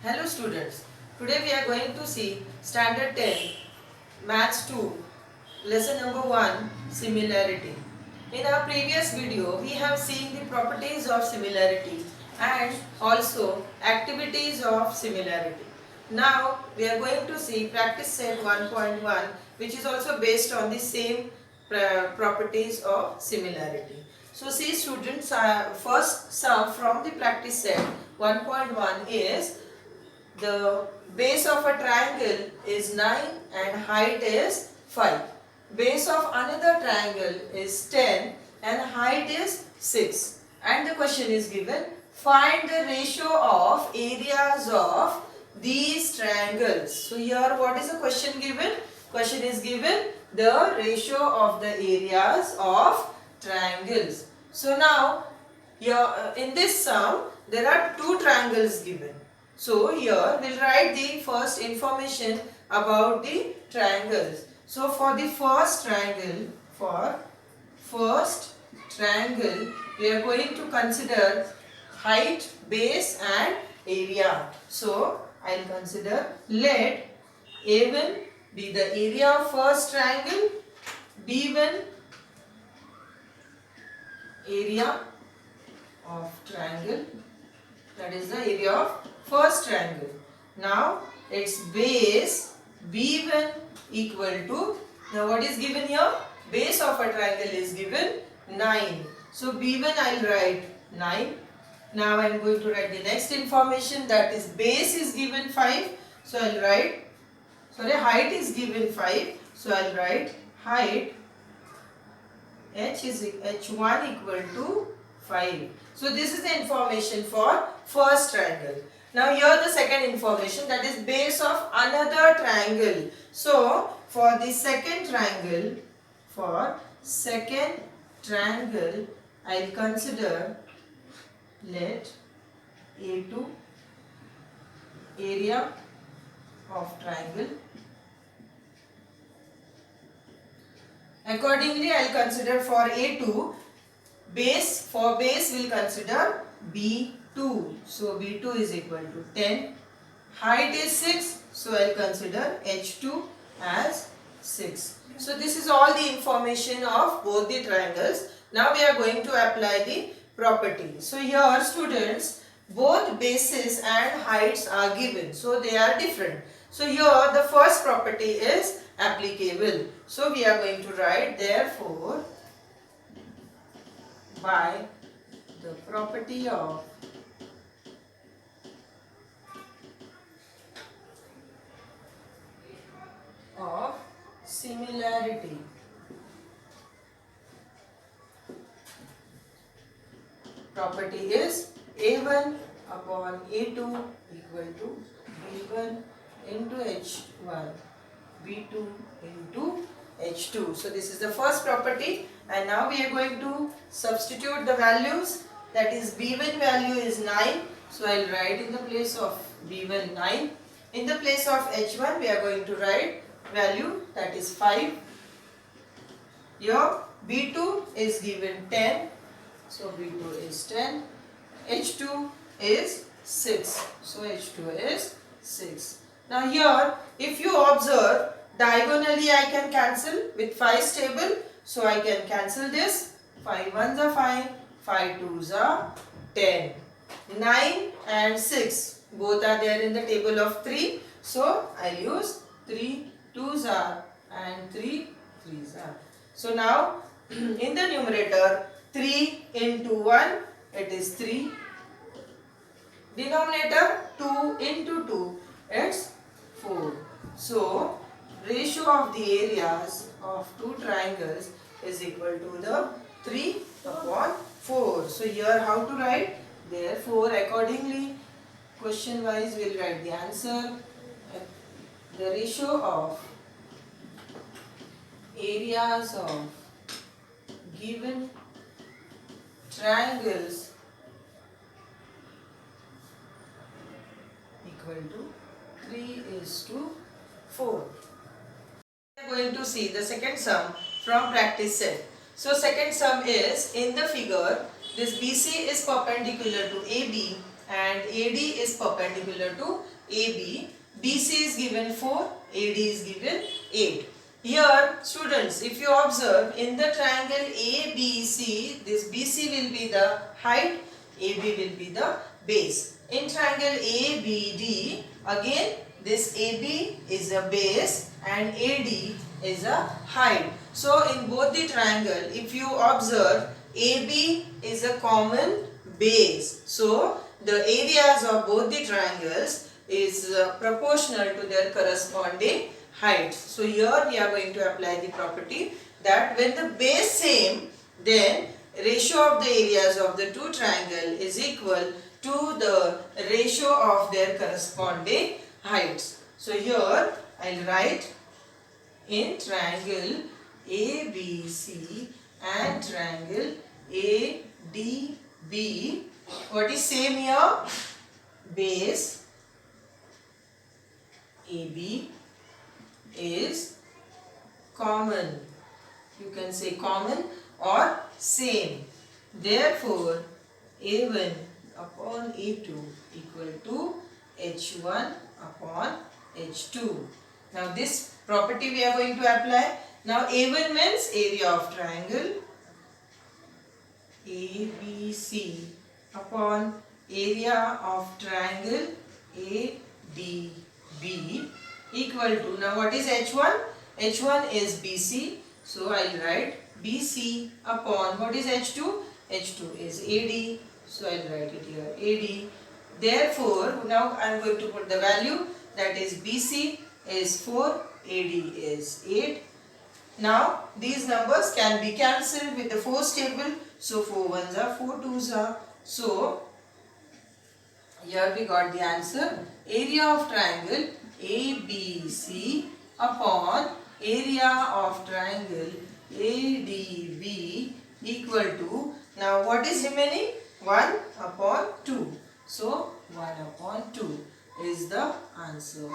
Hello students, today we are going to see Standard 10 Maths 2 Lesson number 1 Similarity. In our previous video we have seen the properties of similarity and also activities of similarity. Now we are going to see practice set 1.1 which is also based on the same properties of similarity. So see students, first sum from the practice set 1.1 is the base of a triangle is 9 and height is 5. Base of another triangle is 10 and height is 6. And the question is given, find the ratio of areas of these triangles. So here what is the question given? Question is given the ratio of the areas of triangles. So now here in this sum there are two triangles given. So here we'll write the first information about the triangles. So for the first triangle, we are going to consider height, base and area. So I'll consider let A1 be the area of first triangle, B1 area of triangle, that is the area of first triangle. Now its base B1 equal to, now what is given here? Base of a triangle is given 9. So B1 I will write 9. Now I am going to write the next information, that is base is given 5. So I will write, height is given 5. So I will write height H1 equal to 5. So this is the information for first triangle. Now here the second information, that is base of another triangle. So for the second triangle, I will consider let A2 area of triangle. Accordingly I will consider for A2 base, for base we will consider B2. So B2 is equal to 10. Height is 6. So I will consider H2 as 6. So this is all the information of both the triangles. Now we are going to apply the property. So here students, both bases and heights are given. So they are different. So here the first property is applicable. So we are going to write therefore by the property of similarity, property is A1 upon A2 equal to B1 into H1, B2 into H2. So this is the first property, and now we are going to substitute the values. That is B1 value is 9. So I will write in the place of B1 9. In the place of H1 we are going to write value, that is 5. Here B2 is given 10. So B2 is 10. H2 is 6. So H2 is 6. Now here if you observe, diagonally I can cancel with 5's table. So I can cancel this. 5 1s are 5. 5 2s are 10. 9 and 6 both are there in the table of 3. So I use 3 2s are and 3 3s are. So now in the numerator 3 into 1 it is 3. Denominator 2 into 2 it's 4. So ratio of the areas of two triangles is equal to the 3 upon 4. So here how to write? Therefore accordingly question wise we will write the answer. The ratio of areas of given triangles equal to 3:4. We are going to see the second sum from practice set. So second sum is, in the figure this BC is perpendicular to AB and AD is perpendicular to AB. BC is given 4, AD is given 8. Here students, if you observe in the triangle ABC, this BC will be the height, AB will be the base. In triangle ABD, again this AB is a base and AD is a height. So in both the triangle, if you observe, AB is a common base. So the areas of both the triangles is proportional to their corresponding heights. So here we are going to apply the property that when the base same, then ratio of the areas of the two triangle is equal to the ratio of their corresponding heights. So here I will write in triangle ABC and triangle ADB, what is same here? Base AB is common. You can say common or same. Therefore, A1 upon A2 equal to H1 upon H2. Now this property we are going to apply. Now A1 means area of triangle ABC upon area of triangle ADB equal to, now what is H1? H1 is BC. So I will write BC upon, what is H2? H2 is AD. So I will write it here AD. Therefore, now I am going to put the value, that is BC is 4, AD is 8. Now these numbers can be cancelled with the 4's table. So 4 ones are 4 twos are. So here we got the answer. Area of triangle ABC upon area of triangle ADB equal to, now what is remaining? 1 upon 2. So 1 upon 2 is the answer.